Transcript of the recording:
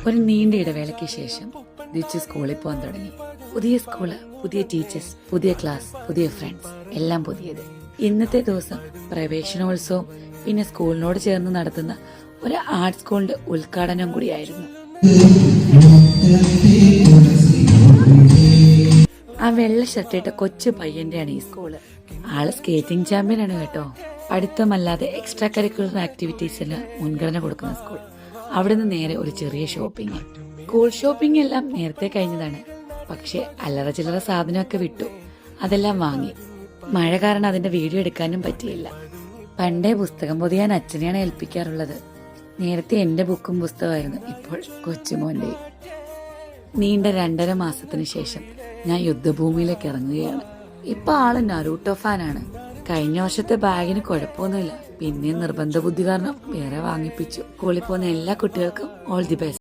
ഒരു നീണ്ട ഇടവേളയ്ക്ക് ശേഷം തിരിച്ച് സ്കൂളിൽ പോകാൻ തുടങ്ങി. പുതിയ സ്കൂള്, പുതിയ ടീച്ചേഴ്സ്, പുതിയ ക്ലാസ്, പുതിയ ഫ്രണ്ട്സ്, എല്ലാം പുതിയത്. ഇന്നത്തെ ദിവസം പ്രവേശനോത്സവം, പിന്നെ സ്കൂളിനോട് ചേർന്ന് നടത്തുന്ന ഒരു ആർട്ട് സ്കൂളിന്റെ ഉദ്ഘാടനം കൂടിയായിരുന്നു. ആ വെള്ള ഷർട്ടിട്ട കൊച്ചു പയ്യന്റെയാണ് ഈ സ്കൂള്. ആള് സ്കേറ്റിംഗ് ചാമ്പ്യനാണ് കേട്ടോ. പഠിത്തമല്ലാതെ എക്സ്ട്രാ കരിക്കുലർ ആക്ടിവിറ്റീസിന് മുൻഗണന കൊടുക്കുന്ന സ്കൂൾ. അവിടുന്ന് നേരെ ഒരു ചെറിയ ഷോപ്പിംഗ്. സ്കൂൾ ഷോപ്പിംഗ് എല്ലാം നേരത്തെ കഴിഞ്ഞതാണ്. പക്ഷെ അല്ലറ ചില്ലറ സാധനമൊക്കെ വിട്ടു. അതെല്ലാം വാങ്ങി. മഴ കാരണം അതിന്റെ വീഡിയോ എടുക്കാനും പറ്റിയില്ല. പണ്ടേ പുസ്തകം പൊതിയാൻ അച്ഛനെയാണ് ഏൽപ്പിക്കാറുള്ളത്. നേരത്തെ എന്റെ ബുക്കും പുസ്തകമായിരുന്നു, ഇപ്പോൾ കൊച്ചുമോന്റെ. നീണ്ട 2.5 മാസത്തിന് ശേഷം ഞാൻ യുദ്ധഭൂമിയിലേക്ക് ഇറങ്ങുകയാണ്. ഇപ്പൊ ആള് നറൂട്ടോ ഫാനാണ്. കഴിഞ്ഞ വർഷത്തെ ബാഗിന് കുഴപ്പമൊന്നുമില്ല. പിന്നെ നിർബന്ധ ബുദ്ധി കാരണം വേറെ വാങ്ങിപ്പിച്ചു. സ്കൂളിൽ പോകുന്ന എല്ലാ കുട്ടികൾക്കും ഓൾ ദി ബെസ്റ്റ്.